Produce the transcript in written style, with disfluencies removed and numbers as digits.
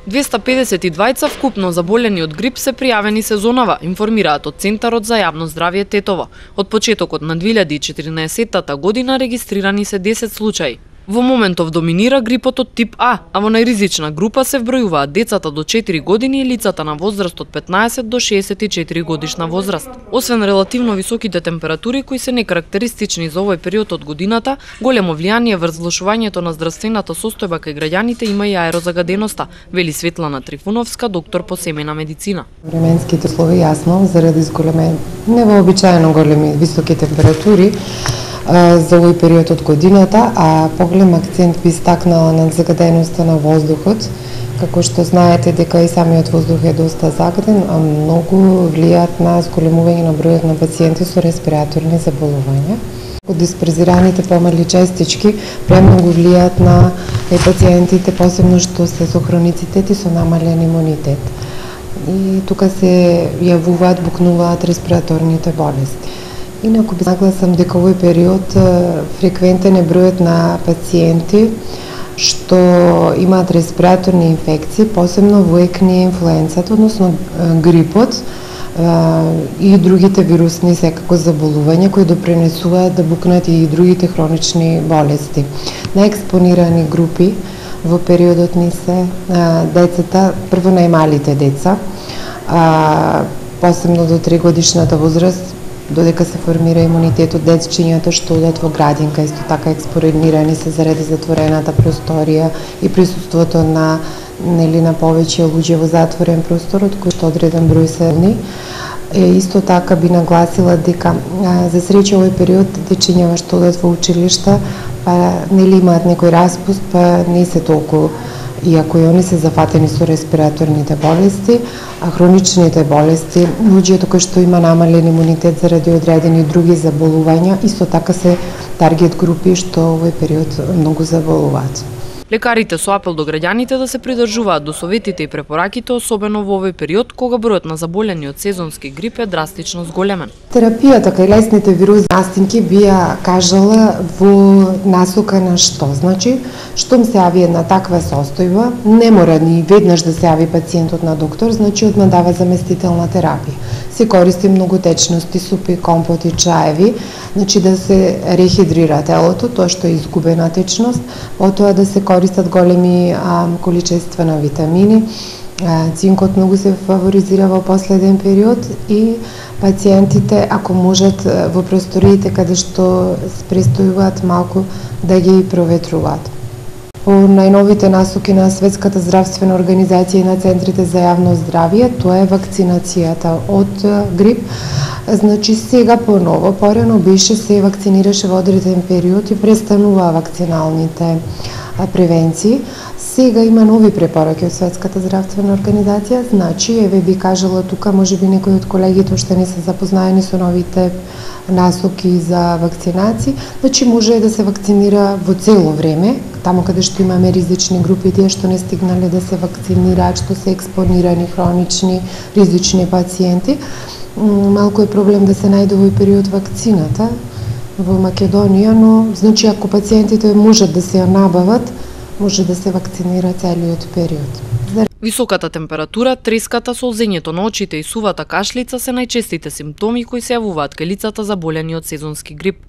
252 вкупно заболени од грип се пријавени сезонава, информираат од Центарот за јавно здравје Тетово. Од почетокот на 2014 година регистрирани се 10 случаи. Во моментов доминира грипот од тип А, а во најризична група се вбројуваат децата до 4 години и лицата на возраст од 15 до 64 годишна возраст. Освен релативно високите температури кои се некарактеристични за овој период од годината, големо влијание врз влошувањето на здравствената состојба кај граѓаните има и аерозагаденоста, вели Светлана Трифуновска, доктор по семејна медицина. Временските услови јасно заради невообичаено големи високи температури за овој период од годината, а поголем акцент би стакнала на загаденоста на воздухот, како што знаете дека и самиот воздух е доста загаден, а многу влијаат на зголемување на бројот на пациенти со респираторни заболувања. Дисперзираните помали частички премногу влијаат на пациентите, посебно што се со хроницитет и со намален имунитет. И тука се јавуваат, букнуваат респираторните болести. Инаку би нагласам дека овој период фреквентен е бројот на пациенти што имаат респираторни инфекции, посебно во екнија инфлуенцата, односно грипот и другите вирусни секако заболувања кои допринесуваат да букнат и другите хронични болести. Најекспонирани групи во периодот ни се децата, прво најмалите деца, посебно до 3 годишната возраст, додека се формира имунитетот, дечињата што одат во градинка, исто така експонирани се заради затворената просторија и присуството на повеќе луѓе во затворен простор, од кои одреден број се болни. Исто така би нагласила дека за среќа овој период дечињава што одат во училишта, имаат некој распуст, не се толку, иако и они се зафатени со респираторните болести, а хроничните болести, луѓето кои што има намален имунитет заради одредени други заболувања, исто така се таргет групи што овој период многу заболуваат. Лекарите со апел до граѓаните да се придржуваат до советите и препораките, особено во овој период кога бројот на заболени од сезонски грип е драстично зголемен. Терапијата кај лесните вирусни настинки би ја кажала во насока на што? Значи, штом се јави една таква состојба, не мора ни веднаш да се јави пациентот на доктор, значи одма дава заместителна терапија. Се користи многу течности, супи, компоти, чаеви, значи да се рехидрира телото, тоа што е изгубена течност, потоа да се користат големи количества на витамини. Цинкот многу се фаворизира во последен период и пациентите, ако можат во просториите каде што престојуваат малку, да ги проветруваат. По најновите насоки на Светската здравствена организација и на центрите за јавно здравје, тоа е вакцинацијата од грип. Значи сега поново, порано беше се вакцинираше во одреден период и престанува вакциналните превенции. Сега има нови препораки од Светската здравствена организација, значи, еве би кажала тука, можеби некои од колегите уште не се запознаени со новите насоки за вакцинации, значи може да се вакцинира во цело време, таму каде што имаме ризични групи, тие што не стигнале да се вакцинираат, што се експонирани хронични ризични пациенти. Малку е проблем да се најде овој период вакцината во Македонија, но значи ако пациентите можат да се ја набават, може да се вакцинира целиот период. Високата температура, треската, солзењето на очите и сувата кашлица се најчестите симптоми кои се јавуваат кај лицата заболени од сезонски грип.